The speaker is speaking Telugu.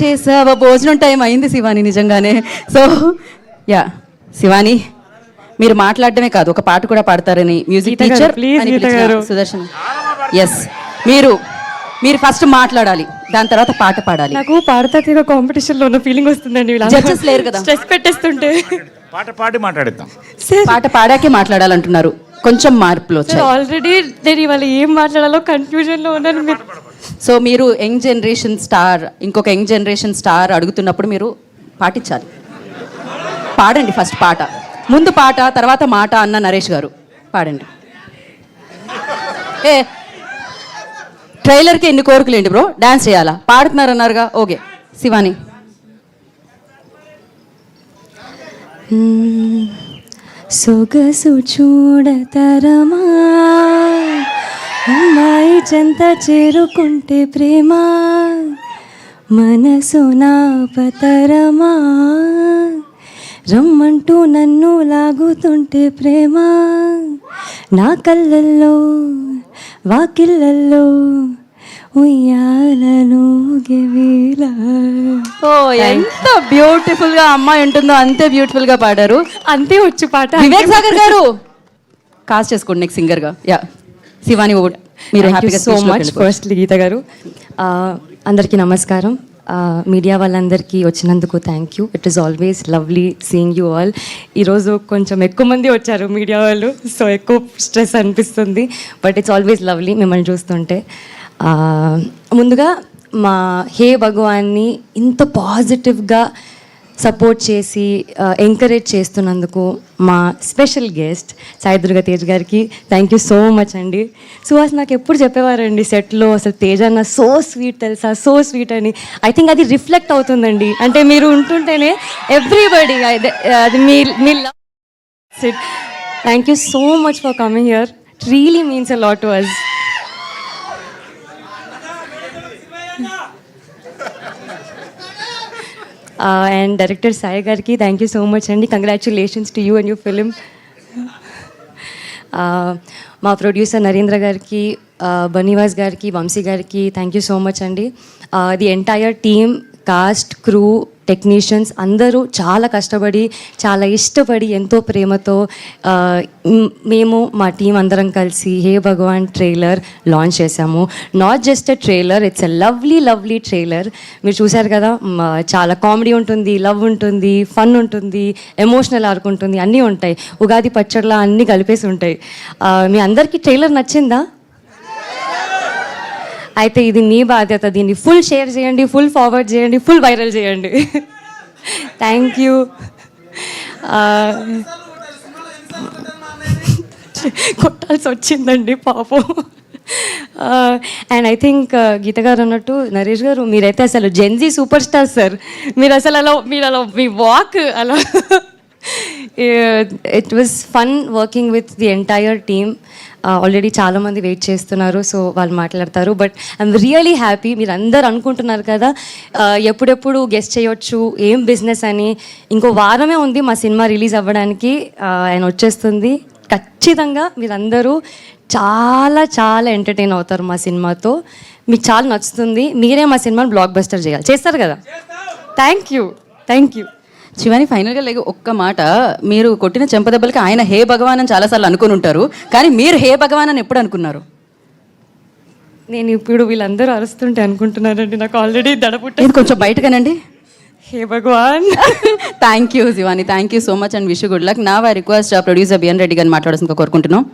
చేసావా? భోజనం టైం అయింది శివాని నిజంగానే. సో యా శివాని, మీరు మాట్లాడటమే కాదు ఒక పాట కూడా పాడతారని మ్యూజిక్ టీచర్ సుదర్శన్. ఎస్, మీరు ఫస్ట్ మాట్లాడాలి, దాని తర్వాత పాట పాడాలి. నాకు పాడతాతిగా కాంపిటీషన్ లో ఉన్న ఫీలింగ్ వస్తుందండి. జడ్జెస్ లేరు కదా, స్ట్రెస్ పెట్టేస్తుంటే. పాట పాడి మాట్లాడిద్దాం. పాట పాడాకే మాట్లాడాలంటున్నారు, కొంచెం మార్పులు వచ్చాయి. ఆల్రెడీ నేను ఇవాళ ఏం మాట్లాడాలో కన్ఫ్యూజన్ లో ఉన్నాను. సో మీరు యంగ్ జనరేషన్ స్టార్, ఇంకొక యంగ్ జనరేషన్ స్టార్ అడుగుతున్నప్పుడు మీరు పాటించాలి. పాడండి ఫస్ట్ పాట, ముందు పాట తర్వాత మాట అన్న నరేష్ గారు పాడండి. ఏ ట్రైలర్కి ఎన్ని కోరికలు ఏంటి బ్రో, డాన్స్ చేయాలా? పాడుతున్నారన్నారుగా, ఓకే. శివాని. సొగసు చూడతరమా, అమ్మాయి చెంత చేరుకుంటే ప్రేమ, మనసు నా పతరమా, రమ్మంటూ నన్ను లాగుతుంటే ప్రేమ, నా కళ్ళల్లో వాకిళ్ళల్లో ఉయ్యాలలో గెవేలా. ఓ ఎంత బ్యూటిఫుల్ గా అమ్మాయి ఉంటుందో అంతే బ్యూటిఫుల్ గా పాడారు. అంతే వచ్చు పాట. వివేక్ సాగర్ గారు కాస్ట్ చేసుకోండి నెక్స్ట్ సింగర్ గా. యా శివాని, మీరు హ్యాపీగా సో మచ్. ఫస్ట్లీ గీత గారు, అందరికీ నమస్కారం. మీడియా వాళ్ళందరికీ వచ్చినందుకు thank you. It is always lovely seeing you all. ఈరోజు కొంచెం ఎక్కువ మంది వచ్చారు మీడియా వాళ్ళు, సో ఎక్కువ స్ట్రెస్ అనిపిస్తుంది, బట్ ఇట్స్ ఆల్వేస్ లవ్లీ మిమ్మల్ని చూస్తుంటే. ముందుగా మా హే భగవాన్ని ఇంత పాజిటివ్గా సపోర్ట్ చేసి ఎంకరేజ్ చేస్తున్నందుకు మా స్పెషల్ గెస్ట్ సాయి దుర్గ తేజ్ గారికి థ్యాంక్ యూ సో మచ్ అండి. సుహాస్ నాకు ఎప్పుడు చెప్పేవారండి సెట్లో, అసలు తేజ్ అన్న సో స్వీట్ తెలుసా, సో స్వీట్ అని. ఐ థింక్ అది రిఫ్లెక్ట్ అవుతుందండి, అంటే మీరు ఉంటుంటేనే ఎవ్రీబడి అది మీ love. Thank you so much for coming here. It really means a lot to us. And director Sai గారికి థ్యాంక్ యూ సో మచ్ అండి. Congratulations to you and you film. మా ప్రొడ్యూసర్ నరేంద్ర గారికి, బనీవాస్ గారికి, వంశీ గారికి థ్యాంక్ యూ సో మచ్ అండి. The entire team, cast, crew, technicians అందరూ చాలా కష్టపడి, చాలా ఇష్టపడి, ఎంతో ప్రేమతో మేము మా టీం అందరం కలిసి హే భగవాన్ ట్రైలర్ లాంచ్ చేశాము. Not just a trailer, it's a lovely lovely trailer. మీరు చూశారు కదా, చాలా కామెడీ ఉంటుంది, లవ్ ఉంటుంది, ఫన్ ఉంటుంది, ఎమోషనల్ ఆర్క్ ఉంటుంది, అన్నీ ఉంటాయి. ఉగాది పచ్చడిలా అన్నీ కలిపేసి ఉంటాయి. మీ అందరికీ ట్రైలర్ నచ్చిందా? అయితే ఇది మీ బాధ్యత, దీన్ని ఫుల్ షేర్ చేయండి, ఫుల్ ఫార్వర్డ్ చేయండి, ఫుల్ వైరల్ చేయండి. Thank you. కొట్టాల్సి వచ్చిందండి పాపం. అండ్ ఐ థింక్ గీత గారు అన్నట్టు నరేష్ గారు మీరైతే అసలు జెన్జీ సూపర్ స్టార్ సార్. మీరు అసలు అలా మీ వాక్ అలా. It was fun working with the entire team. Already చాలామంది వెయిట్ చేస్తున్నారు, సో వాళ్ళు మాట్లాడతారు. But I'm really happy. మీరు అందరు అనుకుంటున్నారు కదా ఎప్పుడెప్పుడు గెస్ట్ చేయొచ్చు, ఏం బిజినెస్ అని. ఇంకో వారమే ఉంది మా సినిమా రిలీజ్ అవ్వడానికి, ఆయన వచ్చేస్తుంది. ఖచ్చితంగా మీరందరూ చాలా చాలా ఎంటర్టైన్ అవుతారు మా సినిమాతో. మీకు చాలా నచ్చుతుంది. మీరే మా సినిమాని బ్లాక్ బస్టర్ చేయాలి. చేస్తారు కదా? Thank you. శివాని, ఫైనల్గా ఒక్క మాట, మీరు కొట్టిన చెంపదెబ్బలకి ఆయన హే భగవాన్ అని చాలాసార్లు అనుకుని ఉంటారు, కానీ మీరు హే భగవాన్ అని ఎప్పుడు అనుకున్నారు? నేను ఇప్పుడు వీళ్ళందరూ అరుస్తుంటే అనుకుంటున్నారండి, నాకు ఆల్రెడీ దడపుట్ట. కొంచెం బయటగానండి. హే భగవాన్. Thank you Shivani, thank you so much and wish good luck. నా I request producer BN Reddy గారిని మాట్లాడాల్సిందిగా కోరుకుంటున్నాం.